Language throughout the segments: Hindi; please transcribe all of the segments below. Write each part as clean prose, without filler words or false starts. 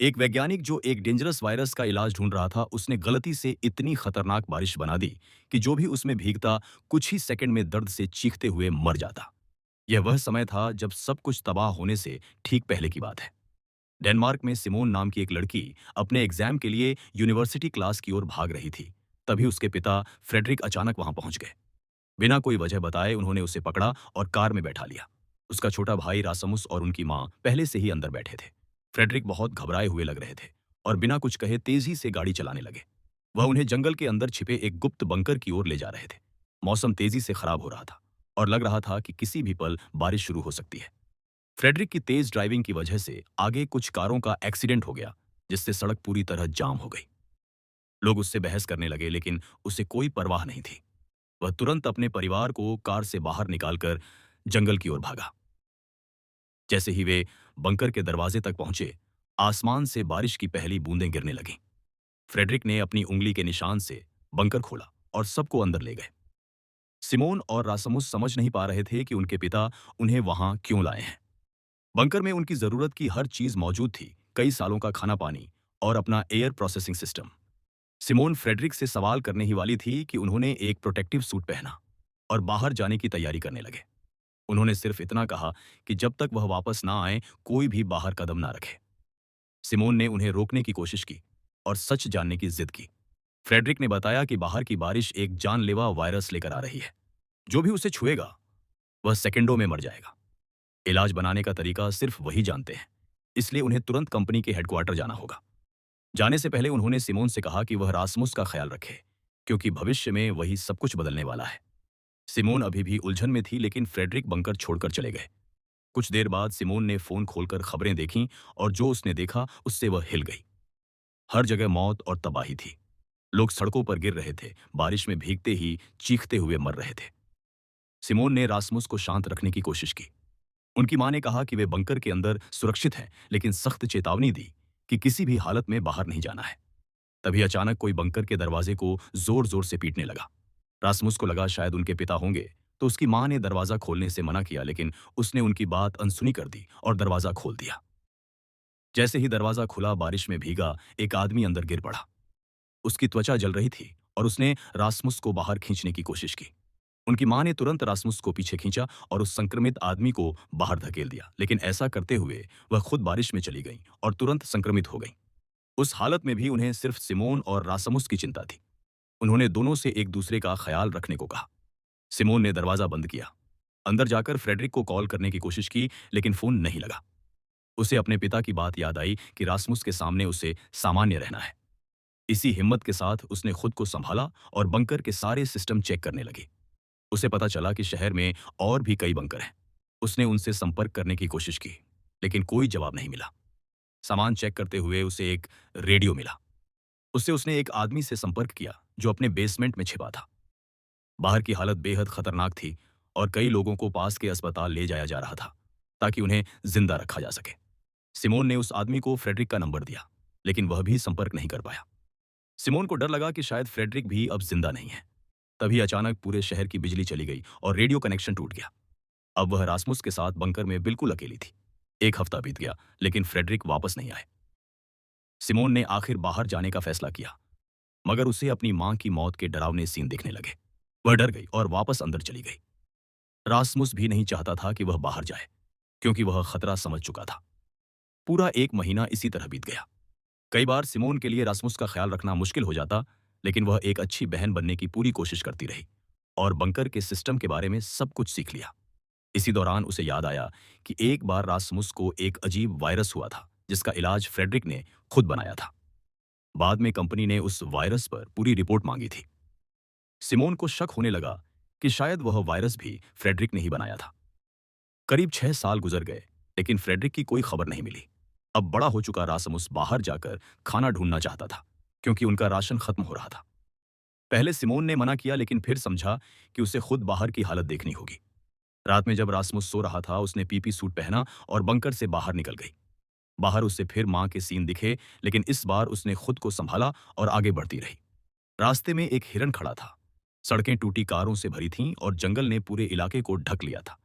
एक वैज्ञानिक जो एक डेंजरस वायरस का इलाज ढूंढ रहा था, उसने गलती से इतनी खतरनाक बारिश बना दी कि जो भी उसमें भीगता, कुछ ही सेकंड में दर्द से चीखते हुए मर जाता। यह वह समय था जब सब कुछ तबाह होने से ठीक पहले की बात है। डेनमार्क में सिमोन नाम की एक लड़की अपने एग्जाम के लिए यूनिवर्सिटी क्लास की ओर भाग रही थी। तभी उसके पिता फ्रेडरिक अचानक वहां पहुंच गए। बिना कोई वजह बताए उन्होंने उसे पकड़ा और कार में बैठा लिया। उसका छोटा भाई रासमुस और उनकी माँ पहले से ही अंदर बैठे थे। फ्रेडरिक बहुत घबराए हुए लग रहे थे और बिना कुछ कहे तेजी से गाड़ी चलाने लगे। वह उन्हें जंगल के अंदर छिपे एक गुप्त बंकर की ओर ले जा रहे थे। मौसम तेजी से खराब हो रहा था और लग रहा था कि किसी भी पल बारिश शुरू हो सकती है। फ्रेडरिक की तेज ड्राइविंग की वजह से आगे कुछ कारों का एक्सीडेंट हो गया, जिससे सड़क पूरी तरह जाम हो गई। लोग उससे बहस करने लगे, लेकिन उसे कोई परवाह नहीं थी। वह तुरंत अपने परिवार को कार से बाहर निकालकर जंगल की ओर भागा। जैसे ही वे बंकर के दरवाजे तक पहुंचे, आसमान से बारिश की पहली बूंदें गिरने लगीं। फ्रेडरिक ने अपनी उंगली के निशान से बंकर खोला और सबको अंदर ले गए। सिमोन और रासमुस समझ नहीं पा रहे थे कि उनके पिता उन्हें वहां क्यों लाए हैं। बंकर में उनकी जरूरत की हर चीज मौजूद थी, कई सालों का खाना पानी और अपना air processing system. Simon Frederick से सवाल करने ही वाली थी कि उन्होंने एक प्रोटेक्टिव सूट पहना और बाहर जाने की तैयारी करने लगे। उन्होंने सिर्फ इतना कहा कि जब तक वह वापस ना आए, कोई भी बाहर कदम ना रखे। सिमोन ने उन्हें रोकने की कोशिश की और सच जानने की जिद की। फ्रेडरिक ने बताया कि बाहर की बारिश एक जानलेवा वायरस लेकर आ रही है। जो भी उसे छुएगा, वह सेकंडों में मर जाएगा। इलाज बनाने का तरीका सिर्फ वही जानते हैं, इसलिए उन्हें तुरंत कंपनी के हेडक्वार्टर जाना होगा। जाने से पहले उन्होंने सिमोन से कहा कि वह रासमुस का ख्याल रखे, क्योंकि भविष्य में वही सब कुछ बदलने वाला है। सिमोन अभी भी उलझन में थी, लेकिन फ्रेडरिक बंकर छोड़कर चले गए। कुछ देर बाद सिमोन ने फोन खोलकर खबरें देखीं और जो उसने देखा उससे वह हिल गई। हर जगह मौत और तबाही थी। लोग सड़कों पर गिर रहे थे, बारिश में भीगते ही चीखते हुए मर रहे थे। सिमोन ने रासमुस को शांत रखने की कोशिश की। उनकी मां ने कहा कि वे बंकर के अंदर सुरक्षित हैं, लेकिन सख्त चेतावनी दी कि किसी भी हालत में बाहर नहीं जाना है। तभी अचानक कोई बंकर के दरवाजे को जोर जोर से पीटने लगा। रासमुस को लगा शायद उनके पिता होंगे, तो उसकी मां ने दरवाजा खोलने से मना किया, लेकिन उसने उनकी बात अनसुनी कर दी और दरवाजा खोल दिया। जैसे ही दरवाजा खुला, बारिश में भीगा एक आदमी अंदर गिर पड़ा। उसकी त्वचा जल रही थी और उसने रासमुस को बाहर खींचने की कोशिश की। उनकी मां ने तुरंत रासमुस को पीछे खींचा और उस संक्रमित आदमी को बाहर धकेल दिया, लेकिन ऐसा करते हुए वह खुद बारिश में चली गई और तुरंत संक्रमित हो गई। उस हालत में भी उन्हें सिर्फ सिमोन और रासमुस की चिंता थी। उन्होंने दोनों से एक दूसरे का ख्याल रखने को कहा। सिमोन ने दरवाजा बंद किया, अंदर जाकर फ्रेडरिक को कॉल करने की कोशिश की, लेकिन फोन नहीं लगा। उसे अपने पिता की बात याद आई कि रासमुस के सामने उसे सामान्य रहना है। इसी हिम्मत के साथ उसने खुद को संभाला और बंकर के सारे सिस्टम चेक करने लगी। उसे पता चला कि शहर में और भी कई बंकर हैं। उसने उनसे संपर्क करने की कोशिश की, लेकिन कोई जवाब नहीं मिला। सामान चेक करते हुए उसे एक रेडियो मिला। उससे उसने एक आदमी से संपर्क किया जो अपने बेसमेंट में छिपा था। बाहर की हालत बेहद खतरनाक थी और कई लोगों को पास के अस्पताल ले जाया जा रहा था ताकि उन्हें जिंदा रखा जा सके। सिमोन ने उस आदमी को फ्रेडरिक का नंबर दिया, लेकिन वह भी संपर्क नहीं कर पाया। सिमोन को डर लगा कि शायद फ्रेडरिक भी अब जिंदा नहीं है। तभी अचानक पूरे शहर की बिजली चली गई और रेडियो कनेक्शन टूट गया। अब वह रासमुस के साथ बंकर में बिल्कुल अकेली थी। एक हफ्ता बीत गया, लेकिन फ्रेडरिक वापस नहीं आए। सिमोन ने आखिर बाहर जाने का फैसला किया, मगर उसे अपनी मां की मौत के डरावने सीन दिखने लगे। वह डर गई और वापस अंदर चली गई। रासमुस भी नहीं चाहता था कि वह बाहर जाए, क्योंकि वह खतरा समझ चुका था। पूरा एक महीना इसी तरह बीत गया। कई बार सिमोन के लिए रासमुस का ख्याल रखना मुश्किल हो जाता, लेकिन वह एक अच्छी बहन बनने की पूरी कोशिश करती रही और बंकर के सिस्टम के बारे में सब कुछ सीख लिया। इसी दौरान उसे याद आया कि एक बार रासमुस को एक अजीब वायरस हुआ था, जिसका इलाज फ्रेडरिक ने खुद बनाया था। बाद में कंपनी ने उस वायरस पर पूरी रिपोर्ट मांगी थी। सिमोन को शक होने लगा कि शायद वह वायरस भी फ्रेडरिक ने ही बनाया था। करीब 6 साल गुजर गए, लेकिन फ्रेडरिक की कोई खबर नहीं मिली। अब बड़ा हो चुका रासमुस बाहर जाकर खाना ढूंढना चाहता था, क्योंकि उनका राशन खत्म हो रहा था। पहले सिमोन ने मना किया, लेकिन फिर समझा कि उसे खुद बाहर की हालत देखनी होगी। रात में जब रासमुस सो रहा था, उसने पीपी सूट पहना और बंकर से बाहर निकल गई। बाहर उसे फिर मां के सीन दिखे, लेकिन इस बार उसने खुद को संभाला और आगे बढ़ती रही। रास्ते में एक हिरन खड़ा था। सड़कें टूटी कारों से भरी थीं और जंगल ने पूरे इलाके को ढक लिया था।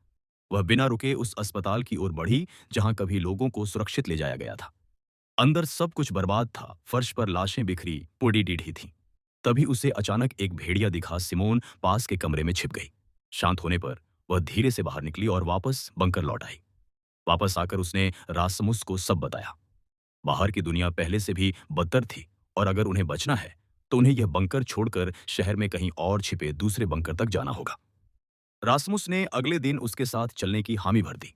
वह बिना रुके उस अस्पताल की ओर बढ़ी जहां कभी लोगों को सुरक्षित ले जाया गया था। अंदर सब कुछ बर्बाद था, फर्श पर लाशें बिखरी पड़ी टीढ़ी थीं। तभी उसे अचानक एक भेड़िया दिखा। सिमोन पास के कमरे में छिप गई। शांत होने पर वह धीरे से बाहर निकली और वापस बंकर लौट आई। वापस आकर उसने रासमुस को सब बताया। बाहर की दुनिया पहले से भी बदतर थी और अगर उन्हें बचना है तो उन्हें यह बंकर छोड़कर शहर में कहीं और छिपे दूसरे बंकर तक जाना होगा। रासमुस ने अगले दिन उसके साथ चलने की हामी भर दी।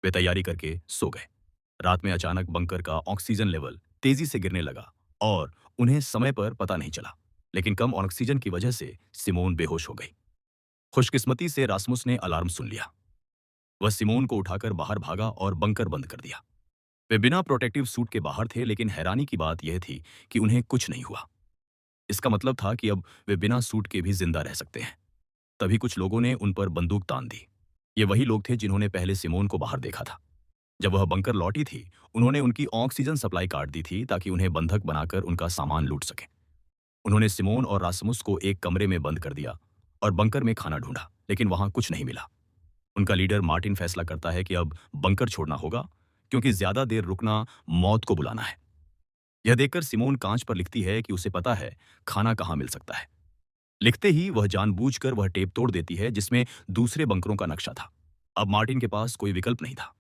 वे तैयारी करके सो गए। रात में अचानक बंकर का ऑक्सीजन लेवल तेजी से गिरने लगा और उन्हें समय पर पता नहीं चला। लेकिन कम ऑक्सीजन की वजह से सिमोन बेहोश हो गई। खुशकिस्मती से रासमुस ने अलार्म सुन लिया। वह सिमोन को उठाकर बाहर भागा और बंकर बंद कर दिया। वे बिना प्रोटेक्टिव सूट के बाहर थे, लेकिन हैरानी की बात यह थी कि उन्हें कुछ नहीं हुआ। इसका मतलब था कि अब वे बिना सूट के भी जिंदा रह सकते हैं। तभी कुछ लोगों ने उन पर बंदूक तान दी। ये वही लोग थे जिन्होंने पहले सिमोन को बाहर देखा था। जब वह बंकर लौटी थी, उन्होंने उनकी ऑक्सीजन सप्लाई काट दी थी ताकि उन्हें बंधक बनाकर उनका सामान लूट सके। उन्होंने सिमोन और रासमुस को एक कमरे में बंद कर दिया और बंकर में खाना ढूंढा, लेकिन वहां कुछ नहीं मिला। उनका लीडर मार्टिन फैसला करता है कि अब बंकर छोड़ना होगा, क्योंकि ज्यादा देर रुकना मौत को बुलाना है। यह देखकर सिमोन कांच पर लिखती है कि उसे पता है खाना कहाँ मिल सकता है। लिखते ही वह जानबूझकर वह टेप तोड़ देती है जिसमें दूसरे बंकरों का नक्शा था। अब मार्टिन के पास कोई विकल्प नहीं था।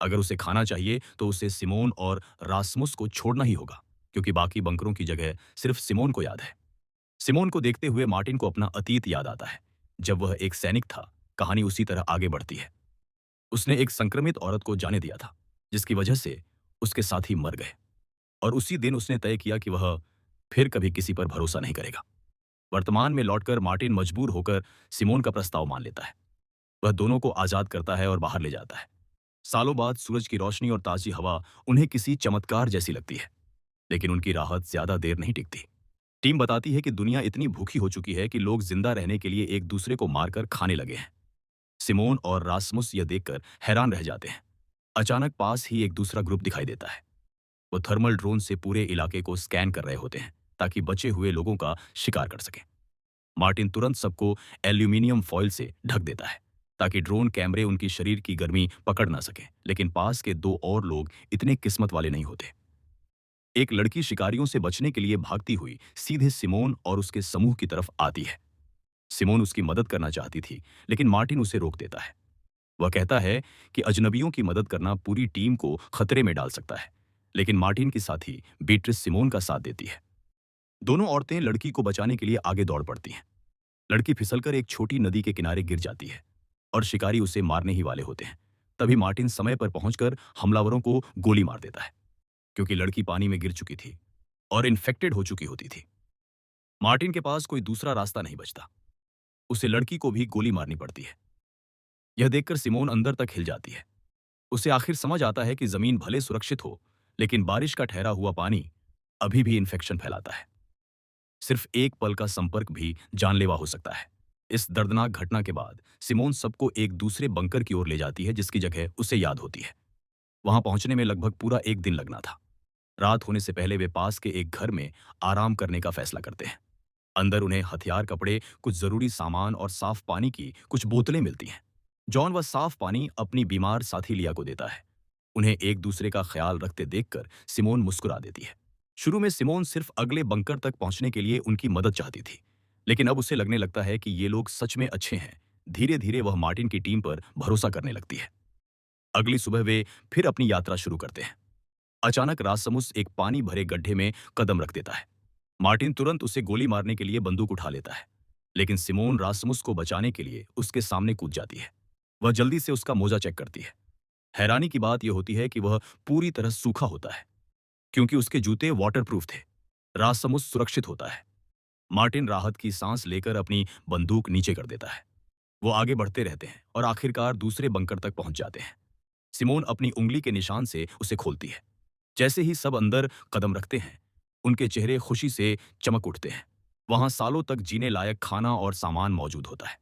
अगर उसे खाना चाहिए तो उसे सिमोन और रासमुस को छोड़ना ही होगा, क्योंकि बाकी बंकरों की जगह सिर्फ सिमोन को याद है। सिमोन को देखते हुए मार्टिन को अपना अतीत याद आता है। जब वह एक सैनिक था, कहानी उसी तरह आगे बढ़ती है। उसने एक संक्रमित औरत को जाने दिया था, जिसकी वजह से उसके साथी मर गए, और उसी दिन उसने तय किया कि वह फिर कभी किसी पर भरोसा नहीं करेगा। वर्तमान में लौटकर मार्टिन मजबूर होकर सिमोन का प्रस्ताव मान लेता है। वह दोनों को आजाद करता है और बाहर ले जाता है। सालों बाद सूरज की रोशनी और ताजी हवा उन्हें किसी चमत्कार जैसी लगती है, लेकिन उनकी राहत ज्यादा देर नहीं टिकती। टीम बताती है कि दुनिया इतनी भूखी हो चुकी है कि लोग जिंदा रहने के लिए एक दूसरे को मारकर खाने लगे हैं। सिमोन और रासमुस यह देखकर हैरान रह जाते हैं। अचानक पास ही एक दूसरा ग्रुप दिखाई देता है। वो थर्मल ड्रोन से पूरे इलाके को स्कैन कर रहे होते हैं ताकि बचे हुए लोगों का शिकार कर सके। मार्टिन तुरंत सबको एल्यूमिनियम फॉइल से ढक देता है ताकि ड्रोन कैमरे उनकी शरीर की गर्मी पकड़ ना सके। लेकिन पास के दो और लोग इतने किस्मत वाले नहीं होते। एक लड़की शिकारियों से बचने के लिए भागती हुई सीधे सिमोन और उसके समूह की तरफ आती है। सिमोन उसकी मदद करना चाहती थी, लेकिन मार्टिन उसे रोक देता है। वह कहता है कि अजनबियों की मदद करना पूरी टीम को खतरे में डाल सकता है, लेकिन मार्टिन की साथी बीट्रिस सिमोन का साथ देती है। दोनों औरतें लड़की को बचाने के लिए आगे दौड़ पड़ती हैं। लड़की फिसलकर एक छोटी नदी के किनारे गिर जाती है और शिकारी उसे मारने ही वाले होते हैं। तभी मार्टिन समय पर पहुंचकर हमलावरों को गोली मार देता है, क्योंकि लड़की पानी में गिर चुकी थी और इन्फेक्टेड हो चुकी होती थी। मार्टिन के पास कोई दूसरा रास्ता नहीं बचता। उसे लड़की को भी गोली मारनी पड़ती है। यह देखकर सिमोन अंदर तक हिल जाती है। उसे आखिर समझ आता है कि जमीन भले सुरक्षित हो, लेकिन बारिश का ठहरा हुआ पानी अभी भी इन्फेक्शन फैलाता है। सिर्फ एक पल का संपर्क भी जानलेवा हो सकता है। इस दर्दनाक घटना के बाद सिमोन सबको एक दूसरे बंकर की ओर ले जाती है, जिसकी जगह उसे याद होती है। वहां पहुंचने में लगभग पूरा एक दिन लगना था। रात होने से पहले वे पास के एक घर में आराम करने का फैसला करते हैं। अंदर उन्हें हथियार, कपड़े, कुछ जरूरी सामान और साफ पानी की कुछ बोतलें मिलती हैं। जॉन वह साफ पानी अपनी बीमार साथी लिया को देता है। उन्हें एक दूसरे का ख्याल रखते देखकर सिमोन मुस्कुरा देती है। शुरू में सिमोन सिर्फ अगले बंकर तक पहुंचने के लिए उनकी मदद चाहती थी, लेकिन अब उसे लगने लगता है कि ये लोग सच में अच्छे हैं। धीरे धीरे वह मार्टिन की टीम पर भरोसा करने लगती है। अगली सुबह वे फिर अपनी यात्रा शुरू करते हैं। अचानक रासमुस एक पानी भरे गड्ढे में कदम रख देता है। मार्टिन तुरंत उसे गोली मारने के लिए बंदूक उठा लेता है, लेकिन सिमोन रासमुस को बचाने के लिए उसके सामने कूद जाती है। वह जल्दी से उसका मोजा चेक करती है। हैरानी की बात यह होती है कि वह पूरी तरह सूखा होता है, क्योंकि उसके जूते वाटरप्रूफ थे। रासमुस सुरक्षित होता है। मार्टिन राहत की सांस लेकर अपनी बंदूक नीचे कर देता है। वो आगे बढ़ते रहते हैं और आखिरकार दूसरे बंकर तक पहुंच जाते हैं। सिमोन अपनी उंगली के निशान से उसे खोलती है। जैसे ही सब अंदर कदम रखते हैं, उनके चेहरे खुशी से चमक उठते हैं। वहां सालों तक जीने लायक खाना और सामान मौजूद होता है।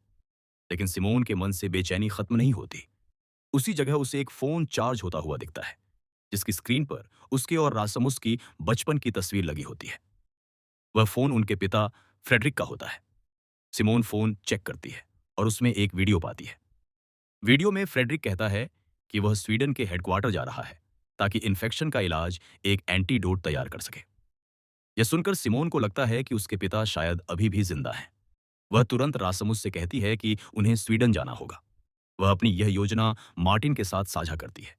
लेकिन सिमोन के मन से बेचैनी खत्म नहीं होती। उसी जगह उसे एक फोन चार्ज होता हुआ दिखता है, जिसकी स्क्रीन पर उसके और रासमुस की बचपन की तस्वीर लगी होती है। वह फोन उनके पिता फ्रेडरिक का होता है। सिमोन फोन चेक करती है और उसमें एक वीडियो पाती है। वीडियो में फ्रेडरिक कहता है कि वह स्वीडन के हेडक्वार्टर जा रहा है। ताकि इन्फेक्शन का इलाज एक एंटीडोट तैयार कर सके। यह सुनकर सिमोन को लगता है कि उसके पिता शायद अभी भी जिंदा हैं। वह तुरंत रासमुस से कहती है कि उन्हें स्वीडन जाना होगा। वह अपनी यह योजना मार्टिन के साथ साझा करती है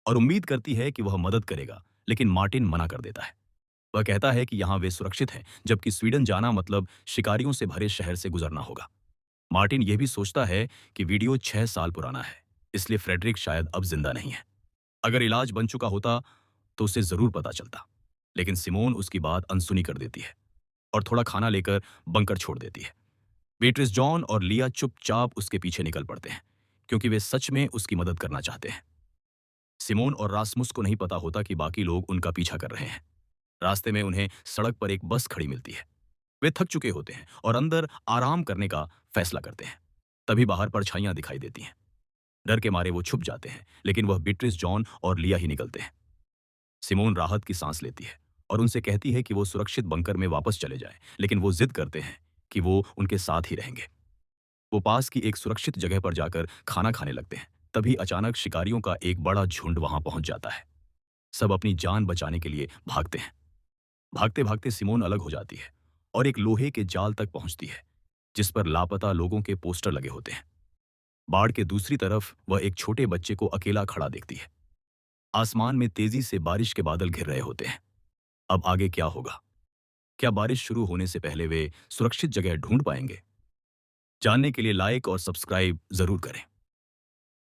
और उम्मीद करती है कि वह मदद करेगा, लेकिन मार्टिन मना कर देता है। वह कहता है कि यहाँ वे सुरक्षित हैं, जबकि स्वीडन जाना मतलब शिकारियों से भरे शहर से गुजरना होगा। मार्टिन यह भी सोचता है कि वीडियो 6 साल पुराना है, इसलिए फ्रेडरिक शायद अब जिंदा नहीं है। अगर इलाज बन चुका होता तो उसे जरूर पता चलता, लेकिन सिमोन उसकी बात अनसुनी कर देती है और थोड़ा खाना लेकर बंकर छोड़ देती है। बेट्रिस जॉन और लिया चुपचाप उसके पीछे निकल पड़ते हैं, क्योंकि वे सच में उसकी मदद करना चाहते हैं। सिमोन और रासमुस को नहीं पता होता कि बाकी लोग उनका पीछा कर रहे हैं। रास्ते में उन्हें सड़क पर एक बस खड़ी मिलती है। वे थक चुके होते हैं और अंदर आराम करने का फैसला करते हैं। तभी बाहर परछाइयां दिखाई देती हैं। डर के मारे वो छुप जाते हैं, लेकिन वह बीट्रिस जॉन और लिया ही निकलते हैं। सिमोन राहत की सांस लेती है और उनसे कहती है कि वो सुरक्षित बंकर में वापस चले जाएं, लेकिन वो जिद करते हैं कि वो उनके साथ ही रहेंगे। वो पास की एक सुरक्षित जगह पर जाकर खाना खाने लगते हैं। तभी अचानक शिकारियों का एक बड़ा झुंड वहां पहुंच जाता है। सब अपनी जान बचाने के लिए भागते हैं। भागते भागते सिमोन अलग हो जाती है और एक लोहे के जाल तक पहुंचती है, जिस पर लापता लोगों के पोस्टर लगे होते हैं। बाड़ के दूसरी तरफ वह एक छोटे बच्चे को अकेला खड़ा देखती है। आसमान में तेजी से बारिश के बादल घिर रहे होते हैं। अब आगे क्या होगा? क्या बारिश शुरू होने से पहले वे सुरक्षित जगह ढूंढ पाएंगे? जानने के लिए लाइक और सब्सक्राइब जरूर करें।